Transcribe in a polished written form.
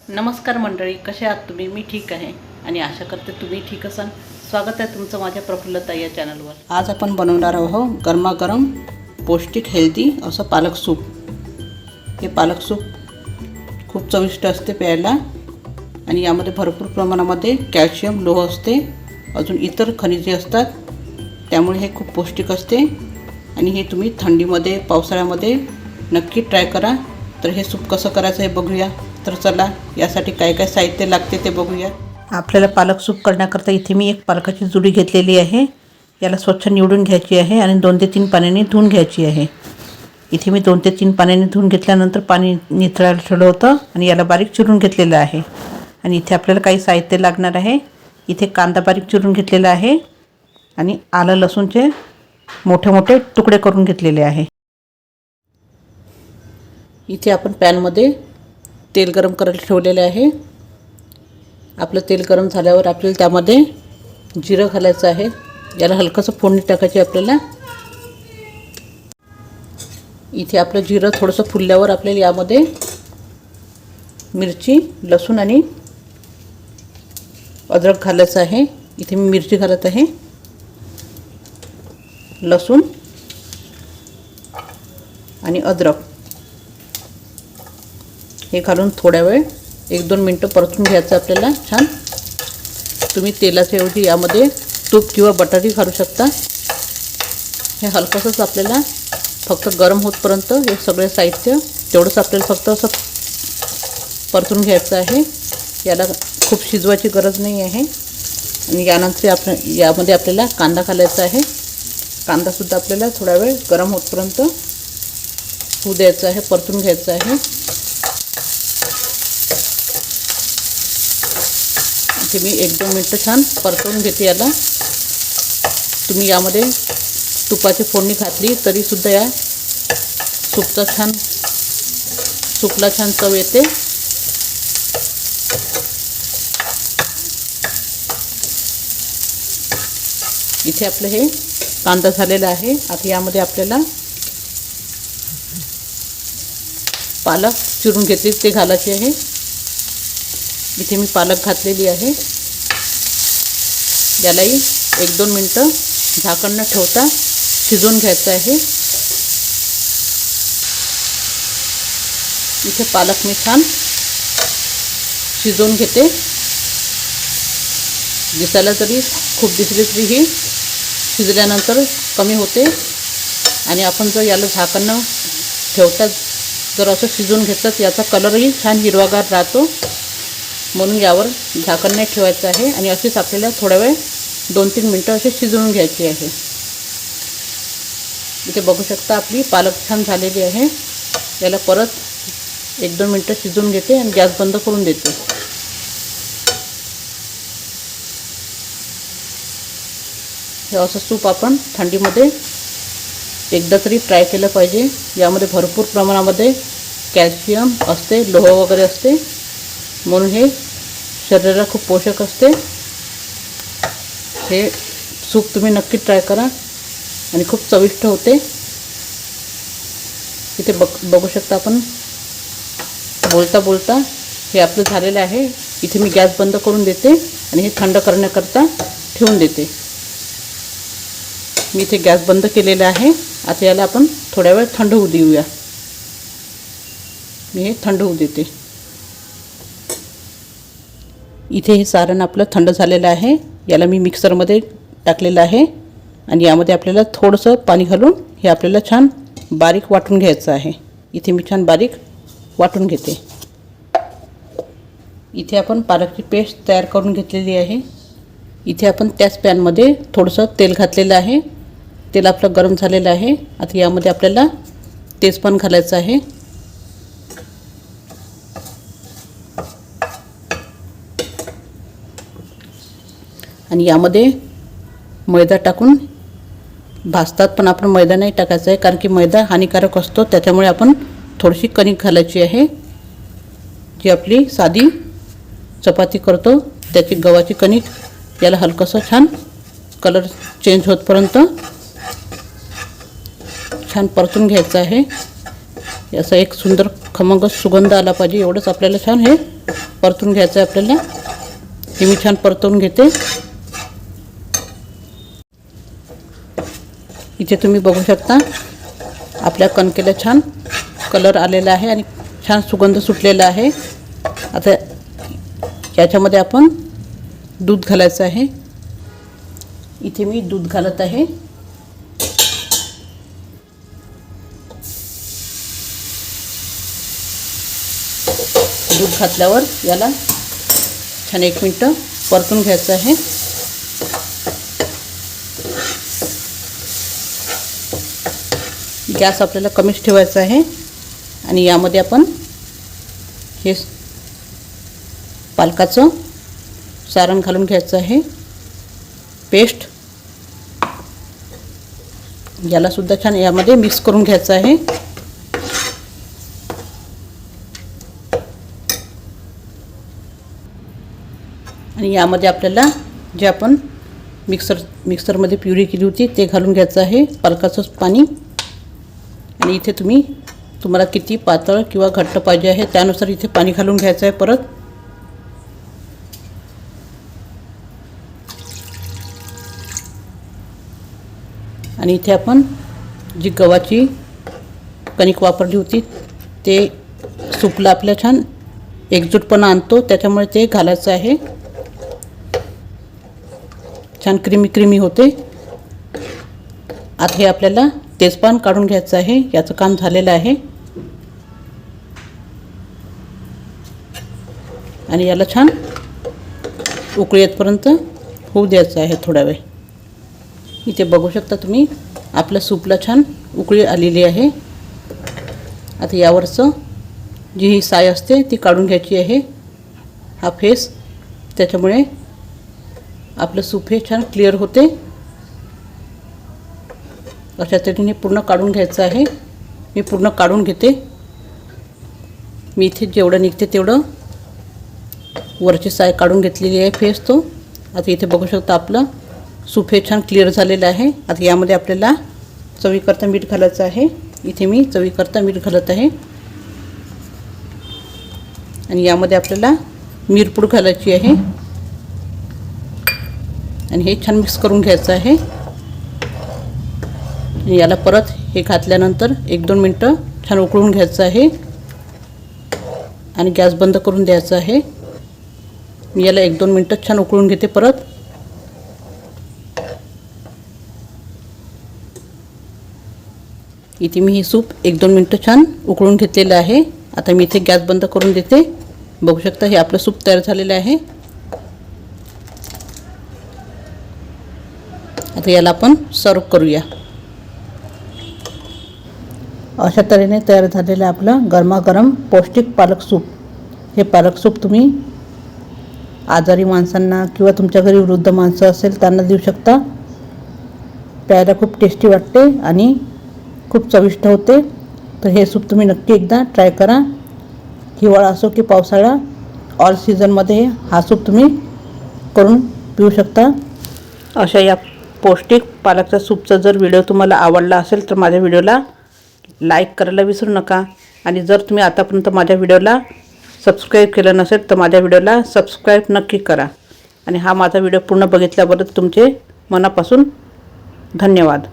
नमस्कार मंडळी, कसे आहात तुम्ही? मी ठीक आहे आणि आशा करते तुम्ही ठीक असाल. स्वागत आहे तुमचं माझ्या प्रफुल्लताई या चॅनलवर. आज आपण बनवणार आहोत गरमागरम पौष्टिक हेल्दी असं पालक सूप. हे पालक सूप खूप चविष्ट असते प्यायला आणि यामध्ये भरपूर प्रमाणामध्ये कॅल्शियम, लोह असते, अजून इतर खनिजे असतात. त्यामुळे हे खूप पौष्टिक असते आणि हे तुम्ही थंडीमध्ये, पावसाळ्यामध्ये नक्की ट्राय करा. तर हे सूप कसं करायचं हे बघूया. तर चला, यासाठी काय काय साहित्य लागते ते बघूया. आपल्याला पालक सूप करण्याकरता इथे मी एक पालकाची जुडी घेतलेली आहे. याला स्वच्छ निवडून घ्यायची आहे आणि 2 ते 3 पाण्याने धुवून घ्यायची आहे. इथे मी 2 ते 3 पाण्याने धुवून घेतल्यानंतर पाणी निथळायला ठेवलं होतं आणि याला बारीक चिरून घेतलेलं आहे. आणि इथे आपल्याला काही साहित्य लागणार आहे. इथे कांदा बारीक चिरून घेतलेला आहे आणि आलं लसूणचे मोठे मोठे तुकडे करून घेतलेले आहे. इथे आपण पॅनमध्ये तेल गरम करायला ठेवलेले आहे. आपलं तेल गरम झाल्यावर आपल्याला त्यामध्ये जिरं घालायचं आहे. याला हलकंसं फोडणी टाकायची आपल्याला. इथे आपलं जिरं थोडंसं फुलल्यावर आपल्याला यामध्ये मिरची, लसूण आणि अद्रक घालायचं आहे. इथे मी मिरची घालत आहे, लसूण आणि अद्रक हे घालून थोड्या वेळ 1-2 मिनटं परतून घ्यायचं आपल्याला छान. तुम्ही तेलाच्या ऐवजी यामध्ये तूप किंवा बटरही घालू शकता. हे हलकंसंच आपल्याला फक्त गरम होतपर्यंत हे सगळे साहित्य तेवढंच आपल्याला फक्त असं परतून घ्यायचं आहे. याला खूप शिजवायची गरज नाही आहे. आणि यानंतर यामध्ये आपल्याला कांदा घालायचा आहे. कांदासुद्धा आपल्याला थोडा वेळ गरम होतपर्यंत होऊ द्यायचं आहे, परतून घ्यायचं आहे. इथे मी 1-2 मिनटं छान परतवून घेते याला. तुम्ही यामध्ये तुपाची फोडणी घातली तरीसुद्धा या सूपला छान चव येते. इथे आपलं हे कांदा झालेला आहे. आता यामध्ये आपल्याला पालक चिरून घेतली ते घालायचे आहे. इथे मी पालक घातलेली आहे. यालाही 1-2 मिनटं झाकण न ठेवता शिजवून घ्यायचं आहे. इथे पालक मी छान शिजवून घेते. दिसायला जरी खूप दिसली तरी ही शिजल्यानंतर कमी होते. आणि आपण जर याला झाकण न ठेवता जर असं शिजवून घेतलं तर याचा कलरही छान हिरवागार राहतो. म्हणून यावर झाकण नाही ठेवायचं आहे आणि अशीच आपल्याला थोडा वेळ 2-3 मिनटं असे शिजवून घ्यायची आहे. इथे बघू शकता आपली पालक छान झालेली आहे. याला परत 1-2 मिनटं शिजवून घेते आणि गॅस बंद करून देते. हे असं सूप आपण थंडीमध्ये एकदा तरी ट्राय केलं पाहिजे. यामध्ये भरपूर प्रमाणामध्ये कॅल्शियम असते, लोह वगैरे असते, म्हणून हे शरीराला खूप पोषक असते. हे सूप तुम्ही नक्की ट्राय करा आणि खूप चविष्ट होते. इथे बघू शकता आपण बोलता बोलता हे आपलं झालेलं आहे. इथे मी गॅस बंद करून देते आणि हे थंड करण्याकरता ठेवून देते. मी इथे गॅस बंद केलेला आहे. आता याला आपण थोड्या वेळ थंड होऊ देऊया. मी हे थंड होऊ देते. इथे हे सारण आपलं थंड झालेलं आहे. याला मी मिक्सरमध्ये टाकलेलं आहे आणि यामध्ये आपल्याला थोडंसं पाणी घालून हे आपल्याला छान बारीक वाटून घ्यायचं आहे. इथे मी छान बारीक वाटून घेते. इथे आपण पालकची पेस्ट तयार करून घेतलेली आहे. इथे आपण त्याच पॅनमध्ये थोडंसं तेल घातलेलं आहे. तेल आपलं गरम झालेलं आहे. आता यामध्ये आपल्याला तेजपान घालायचं आहे. आणि यामध्ये मैदा टाकून भाजतात, पण आपण मैदा नाही टाकायचा आहे कारण की मैदा हानिकारक असतो. त्याच्यामुळे आपण थोडीशी कणिक घालायची आहे. जी आपली साधी चपाती करतो त्याची गव्हाची कणिक. याला हलकंसं छान कलर चेंज होतपर्यंत छान परतून घ्यायचं आहे. याचा एक सुंदर खमंग सुगंध आला पाहिजे एवढंच आपल्याला छान हे परतून घ्यायचं आहे आपल्याला. हे मी छान परतवून घेते. इथे तुम्ही बघू शकता आपल्या कणकेला छान कलर आलेला आहे आणि छान सुगंध सुटलेला आहे. आता याच्यामध्ये आपण दूध घालायचं आहे. इथे मी दूध घालत आहे. दूध घातल्यावर याला छान 1 मिनिट परतून घ्यायचं आहे. गॅस आपल्याला कमीच ठेवायचा आहे आणि यामध्ये आपण हे पालकाचं सारण घालून घ्यायचं आहे. पेस्ट याला सुद्धा छान यामध्ये मिक्स करून घ्यायचं आहे. आणि यामध्ये आपल्याला जे आपण मिक्सरमध्ये प्युरी केली होती ते घालून घ्यायचं आहे, पालकाचं पाणी. आणि इथे तुम्हाला किती पातळ किंवा घट्ट पाहिजे आहे त्यानुसार इथे पाणी घालून घ्यायचं आहे परत. आणि इथे आपण जी गव्हाची कणिक वापरली होती ते सूपला आपल्या छान एकजूटपणा आणतो, त्याच्यामुळे ते घालायचं आहे. छान क्रीमी होते. आता हे आपल्याला तेजपान काढून घ्यायचं आहे. याचं काम झालेलं आहे. आणि याला छान उकळी येतपर्यंत होऊ द्यायचं आहे थोडा वेळ. इथे बघू शकता तुम्ही आपल्या सूपला छान उकळी आलेली आहे. आता यावरचं जी ही साय असते ती काढून घ्यायची आहे, हा फेस. त्याच्यामुळे आपलं सूप हे छान क्लिअर होते. अशा तऱ्हेने पूर्ण काढून घ्यायचं आहे. मी पूर्ण काढून घेते. मी इथे जेवढं निघते तेवढं वरची साय काढून घेतलेली आहे, फेस तो. आता इथे बघू शकता आपलं सूप हे छान क्लिअर झालेलं आहे. आता यामध्ये आपल्याला चवीकरता मीठ घालायचं आहे. इथे मी चवीकरता मीठ घालत आहे. आणि यामध्ये आपल्याला मिरपूड घालायची आहे. आणि हे छान मिक्स करून घ्यायचं आहे. याला परत हे घातल्यानंतर 1-2 मिनटं छान उकळून घ्यायचं आहे आणि गॅस बंद करून द्यायचा आहे. मी याला 1-2 मिनटं छान उकळून घेते परत. इथे मी हे सूप 1-2 मिनटं छान उकळून घेतलेलं आहे. आता मी इथे गॅस बंद करून देते. बघू शकता हे आपलं सूप तयार झालेलं आहे. आता याला आपण सर्व करूया. अशा तऱ्हेने तयार झालेलं आपलं गरमागरम पौष्टिक पालक सूप. हे पालक सूप तुम्ही आजारी माणसांना किंवा तुमच्या घरी वृद्ध माणसं असेल त्यांना देऊ शकता. प्यायला खूप टेस्टी वाटते आणि खूप चविष्ट होते. तर हे सूप तुम्ही नक्की एकदा ट्राय करा. हिवाळा असो की पावसाळा, ऑल सीझनमध्ये हा सूप तुम्ही करून पिऊ शकता. अशा या पौष्टिक पालकच्या सूपचा जर व्हिडिओ तुम्हाला आवडला असेल तर माझ्या व्हिडिओला लाईक करायला विसरू नका. आणि जर तुम्ही आतापर्यंत माझ्या व्हिडिओला सबस्क्राईब केलं नसेल तर माझ्या व्हिडिओला सबस्क्राईब नक्की करा. आणि हा माझा व्हिडिओ पूर्ण बघितल्याबद्दल तुमचे मनापासून धन्यवाद.